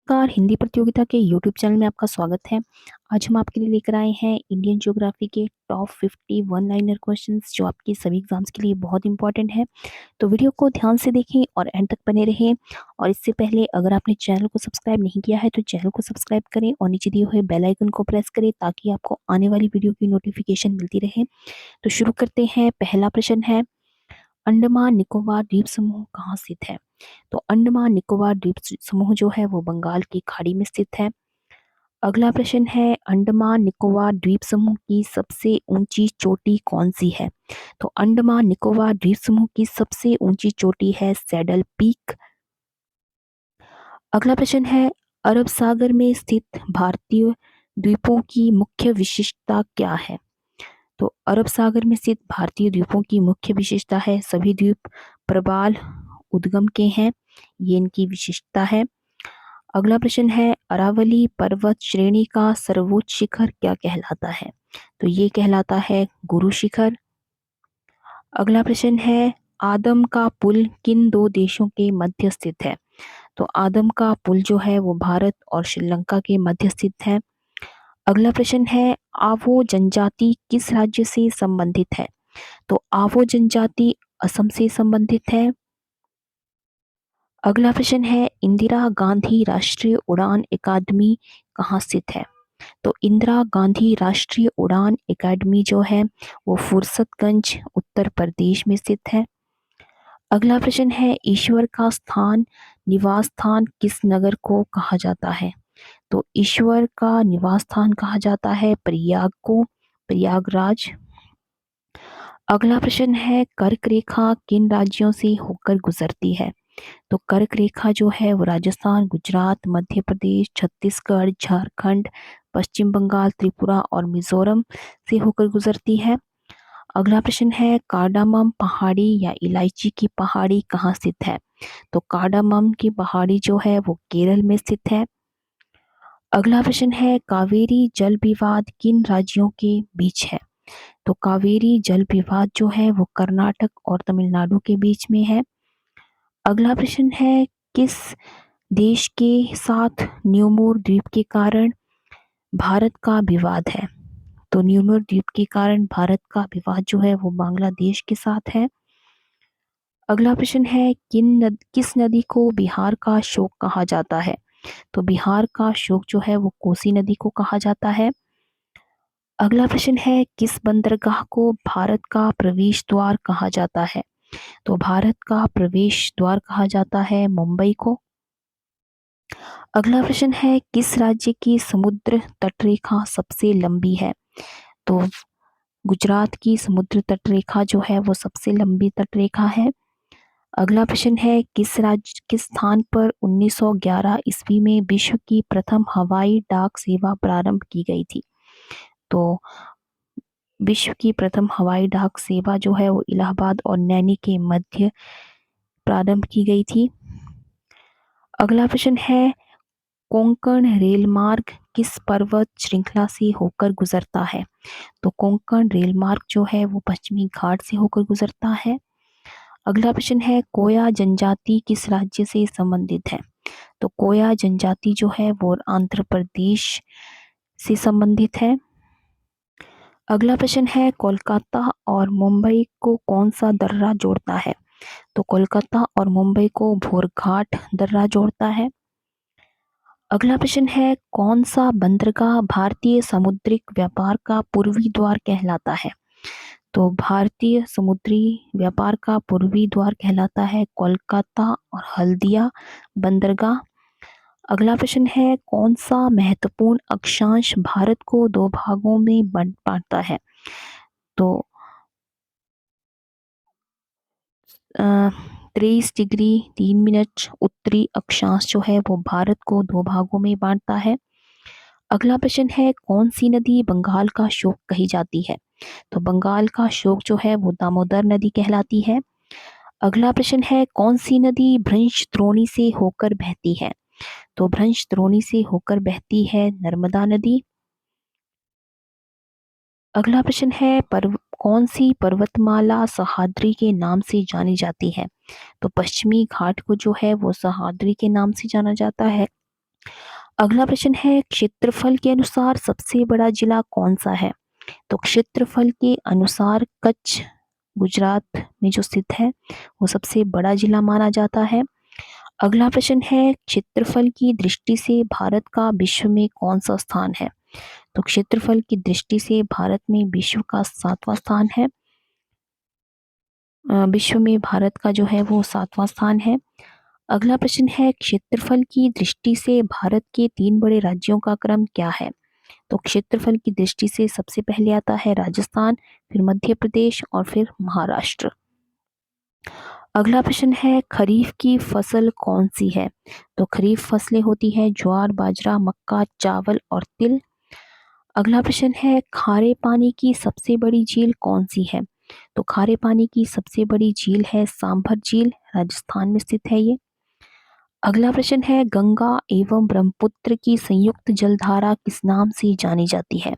नमस्कार, हिंदी प्रतियोगिता के यूट्यूब चैनल में आपका स्वागत है। आज हम आपके लिए लेकर आए हैं इंडियन ज्योग्राफी के टॉप 50 वन लाइनर क्वेश्चंस जो आपके सभी एग्जाम्स के लिए बहुत इंपॉर्टेंट है। तो वीडियो को ध्यान से देखें और एंड तक बने रहें। और इससे पहले अगर आपने चैनल को सब्सक्राइब नहीं किया है तो चैनल को सब्सक्राइब करें और नीचे दिए हुए बेल आइकन को प्रेस करें ताकि आपको आने वाली वीडियो की नोटिफिकेशन मिलती रहे। तो शुरू करते हैं। पहला प्रश्न है, अंडमान निकोबार द्वीप समूह कहाँ स्थित है? तो अंडमान निकोबार द्वीप समूह जो है वो बंगाल की खाड़ी में स्थित है। अगला प्रश्न है, अंडमान निकोबार द्वीप समूह की सबसे ऊंची चोटी कौन सी है? तो अंडमान निकोबार द्वीप समूह की सबसे ऊंची चोटी है सैडल पीक। अगला प्रश्न है, अरब सागर में स्थित भारतीय द्वीपों की मुख्य विशेषता क्या है? तो अरब सागर में स्थित भारतीय द्वीपों की मुख्य विशेषता है सभी द्वीप प्रबाल उद्गम के हैं, ये इनकी विशेषता है। अगला प्रश्न है, अरावली पर्वत श्रेणी का सर्वोच्च शिखर क्या कहलाता है? तो ये कहलाता है गुरु शिखर। अगला प्रश्न है, आदम का पुल किन दो देशों के मध्य स्थित है? तो आदम का पुल जो है वो भारत और श्रीलंका के मध्य स्थित है। अगला प्रश्न है, आवो जनजाति किस राज्य से संबंधित है? तो आवो जनजाति असम से संबंधित है। अगला प्रश्न है, इंदिरा गांधी राष्ट्रीय उड़ान अकादमी कहाँ स्थित है? तो इंदिरा गांधी राष्ट्रीय उड़ान अकादमी जो है वो फुर्सतगंज उत्तर प्रदेश में स्थित है। अगला प्रश्न है, ईश्वर का स्थान निवास स्थान किस नगर को कहा जाता है? तो ईश्वर का निवास स्थान कहा जाता है प्रयाग को, प्रयागराज। अगला प्रश्न है, कर्क रेखा किन राज्यों से होकर गुजरती है? तो कर्क रेखा जो है वो राजस्थान, गुजरात, मध्य प्रदेश, छत्तीसगढ़, झारखंड, पश्चिम बंगाल, त्रिपुरा और मिजोरम से होकर गुजरती है। अगला प्रश्न है, कार्डामम पहाड़ी या इलायची की पहाड़ी कहाँ स्थित है? तो कार्डामम की पहाड़ी जो है वो केरल में स्थित है। अगला प्रश्न है, कावेरी जल विवाद किन राज्यों के बीच है? तो कावेरी जल विवाद जो है वो कर्नाटक और तमिलनाडु के बीच में है। अगला प्रश्न है, किस देश के साथ न्यूमोर द्वीप के कारण भारत का विवाद है? तो न्यूमोर द्वीप के कारण भारत का विवाद जो है वो बांग्लादेश के साथ है। अगला प्रश्न है, किस नदी को बिहार का शोक कहा जाता है? तो बिहार का शोक जो है वो कोसी नदी को कहा जाता है। अगला प्रश्न है, किस बंदरगाह को भारत का प्रवेश द्वार कहा जाता है? तो भारत का प्रवेश द्वार कहा जाता है मुंबई को। अगला प्रश्न है, किस राज्य की समुद्र तटरेखा सबसे लंबी है? तो गुजरात की समुद्र तटरेखा जो है वो सबसे लंबी तटरेखा है। अगला प्रश्न है, किस स्थान पर 1911 ईस्वी में विश्व की प्रथम हवाई डाक सेवा प्रारंभ की गई थी? तो विश्व की प्रथम हवाई डाक सेवा जो है वो इलाहाबाद और नैनी के मध्य प्रारंभ की गई थी। अगला प्रश्न है, कोंकण रेल मार्ग किस पर्वत श्रृंखला से होकर गुजरता है? तो कोंकण रेल मार्ग जो है वो पश्चिमी घाट से होकर गुजरता है। अगला प्रश्न है, कोया जनजाति किस राज्य से संबंधित है? तो कोया जनजाति जो है वो आंध्र प्रदेश से संबंधित है। अगला प्रश्न है, कोलकाता और मुंबई को कौन सा दर्रा जोड़ता है? तो कोलकाता और मुंबई को भोरघाट दर्रा जोड़ता है। अगला प्रश्न है, कौन सा बंदरगाह भारतीय समुद्रिक व्यापार का पूर्वी द्वार कहलाता है? तो भारतीय समुद्री व्यापार का पूर्वी द्वार कहलाता है कोलकाता और हल्दिया बंदरगाह। अगला प्रश्न है, कौन सा महत्वपूर्ण अक्षांश भारत को दो भागों में बांटता है? तो 23 डिग्री 3 मिनट उत्तरी अक्षांश जो है वो भारत को दो भागों में बांटता है। अगला प्रश्न है, कौन सी नदी बंगाल का शोक कही जाती है? तो बंगाल का शोक जो है वो दामोदर नदी कहलाती है। अगला प्रश्न है, कौन सी नदी भ्रंश द्रोणी से होकर बहती है? तो भ्रंश द्रोणी से होकर बहती है नर्मदा नदी। अगला प्रश्न है, कौन सी पर्वतमाला सह्याद्री के नाम से जानी जाती है? तो पश्चिमी घाट को जो है वो सह्याद्री के नाम से जाना जाता है। अगला प्रश्न है, क्षेत्रफल के अनुसार सबसे बड़ा जिला कौन सा है? तो क्षेत्रफल के अनुसार कच्छ गुजरात में जो स्थित है वो सबसे बड़ा जिला माना जाता है। अगला प्रश्न है, क्षेत्रफल की दृष्टि से भारत का विश्व में कौन सा स्थान है? तो क्षेत्रफल की दृष्टि से भारत में विश्व का 7वां स्थान है। विश्व में भारत का जो है वो 7वां स्थान है। अगला प्रश्न है, क्षेत्रफल की दृष्टि से भारत के 3 बड़े राज्यों का क्रम क्या है? तो क्षेत्रफल की दृष्टि से सबसे पहले आता है राजस्थान, फिर मध्य प्रदेश और फिर महाराष्ट्र। अगला प्रश्न है, खरीफ की फसल कौन सी है? तो खरीफ फसलें होती है ज्वार, बाजरा, मक्का, चावल और तिल। अगला प्रश्न है, खारे पानी की सबसे बड़ी झील कौन सी है? तो खारे पानी की सबसे बड़ी झील है सांभर झील, राजस्थान में स्थित है ये। अगला प्रश्न है, गंगा एवं ब्रह्मपुत्र की संयुक्त जलधारा किस नाम से जानी जाती है?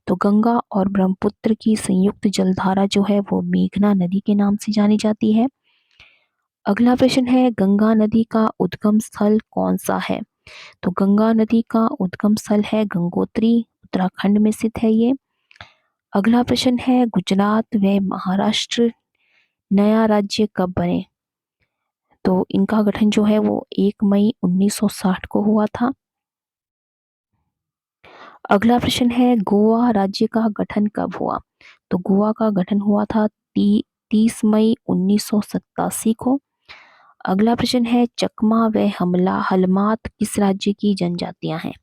तो गंगा और ब्रह्मपुत्र की संयुक्त जलधारा जो है वो मेघना नदी के नाम से जानी जाती है। अगला प्रश्न है, गंगा नदी का उद्गम स्थल कौन सा है? तो गंगा नदी का उद्गम स्थल है गंगोत्री, उत्तराखंड में स्थित है ये। अगला प्रश्न है, गुजरात व महाराष्ट्र नया राज्य कब बने? तो इनका गठन जो है वो 1 मई 1960 को हुआ था। अगला प्रश्न है, गोवा राज्य का गठन कब हुआ? तो गोवा का गठन हुआ था 30 मई 1987 को। अगला प्रश्न है, चकमा व हमला हलमात किस राज्य की जनजातियां हैं?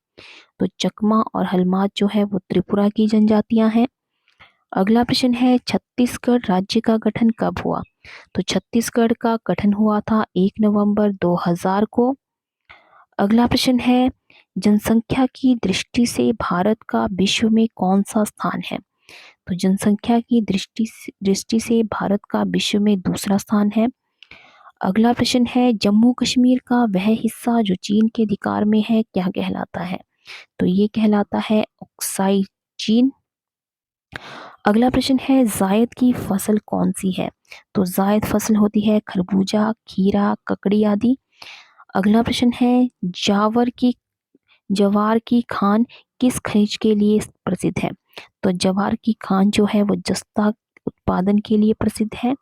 तो चकमा और हलमात जो है वो त्रिपुरा की जनजातियां हैं। अगला प्रश्न है, छत्तीसगढ़ राज्य का गठन कब हुआ? तो छत्तीसगढ़ का गठन हुआ था 1 नवंबर 2000 को। अगला प्रश्न है, जनसंख्या की दृष्टि से भारत का विश्व में कौन सा स्थान है? तो जनसंख्या की दृष्टि से भारत का विश्व में दूसरा स्थान है। अगला प्रश्न है, जम्मू कश्मीर का वह हिस्सा जो चीन के अधिकार में है क्या कहलाता है? तो ये कहलाता है ऑक्साई चीन। अगला प्रश्न है, जायद की फसल कौन सी है? तो जायद फसल होती है खरबूजा, खीरा, ककड़ी आदि। अगला प्रश्न है, जवार की खान किस खनिज के लिए प्रसिद्ध है? तो जवार की खान जो है वो जस्ता उत्पादन के लिए प्रसिद्ध है।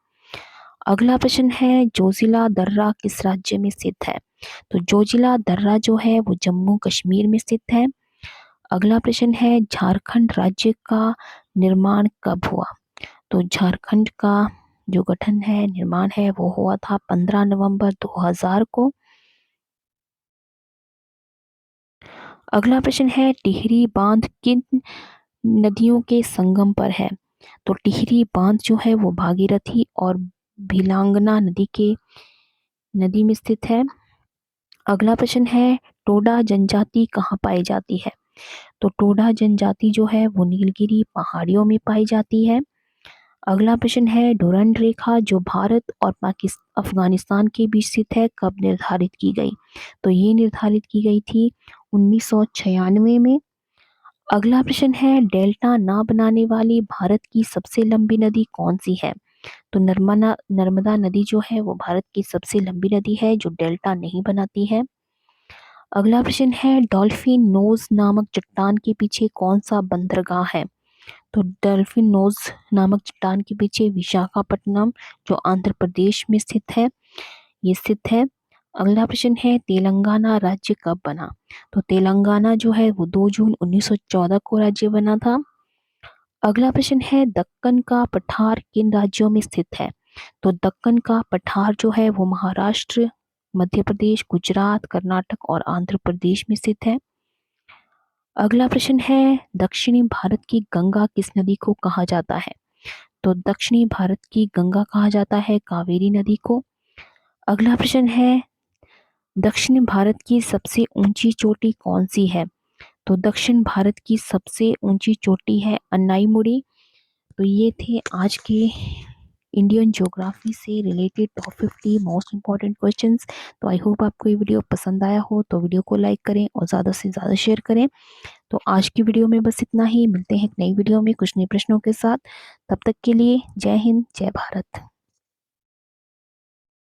अगला प्रश्न है, जोजिला दर्रा किस राज्य में स्थित है? तो जोजिला दर्रा जो है वो जम्मू कश्मीर में स्थित है। अगला प्रश्न है, झारखंड राज्य का निर्माण कब हुआ? तो झारखंड का जो गठन है, निर्माण है वो हुआ था 15 नवंबर 2000 को। अगला प्रश्न है, टिहरी बांध किन नदियों के संगम पर है? तो टिहरी बांध जो है वो भागीरथी और भिलांगना नदी में स्थित है। अगला प्रश्न है, टोडा जनजाति कहाँ पाई जाती है? तो टोडा जनजाति जो है वो नीलगिरी पहाड़ियों में पाई जाती है। अगला प्रश्न है, डुरंड रेखा जो भारत और पाकिस्तान अफगानिस्तान के बीच स्थित है कब निर्धारित की गई? तो ये निर्धारित की गई थी 1996 में। अगला प्रश्न है, डेल्टा ना बनाने वाली भारत की सबसे लंबी नदी कौन सी है? तो नर्मदा नदी जो है वो भारत की सबसे लंबी नदी है जो डेल्टा नहीं बनाती है। अगला प्रश्न है, डॉल्फिन नोज नामक चट्टान के पीछे कौन सा बंदरगाह है? तो डॉल्फिन नोज नामक चट्टान के पीछे विशाखापट्टनम जो आंध्र प्रदेश में स्थित है, ये स्थित है। अगला प्रश्न है, तेलंगाना राज्य कब बना? तो तेलंगाना जो है वो 2 जून 1914 को राज्य बना था। अगला प्रश्न है, दक्कन का पठार किन राज्यों में स्थित है? तो दक्कन का पठार जो है वो महाराष्ट्र, मध्य प्रदेश, गुजरात, कर्नाटक और आंध्र प्रदेश में स्थित है। अगला प्रश्न है, दक्षिणी भारत की गंगा किस नदी को कहा जाता है? तो दक्षिणी भारत की गंगा कहा जाता है कावेरी नदी को। अगला प्रश्न है, दक्षिण भारत की सबसे ऊंची चोटी कौन सी है? तो दक्षिण भारत की सबसे ऊंची चोटी है अन्नाईमुड़ी। तो ये थे आज के इंडियन ज्योग्राफी से related top 50 most important questions. तो आई होप आपको ये वीडियो पसंद आया हो, तो वीडियो को लाइक करें और ज़्यादा से ज़्यादा शेयर करें। तो आज की वीडियो में बस इतना ही, मिलते हैं एक नई वीडियो में कुछ नए प्रश्नों के साथ। तब तक के लिए जय हिंद, जय भारत।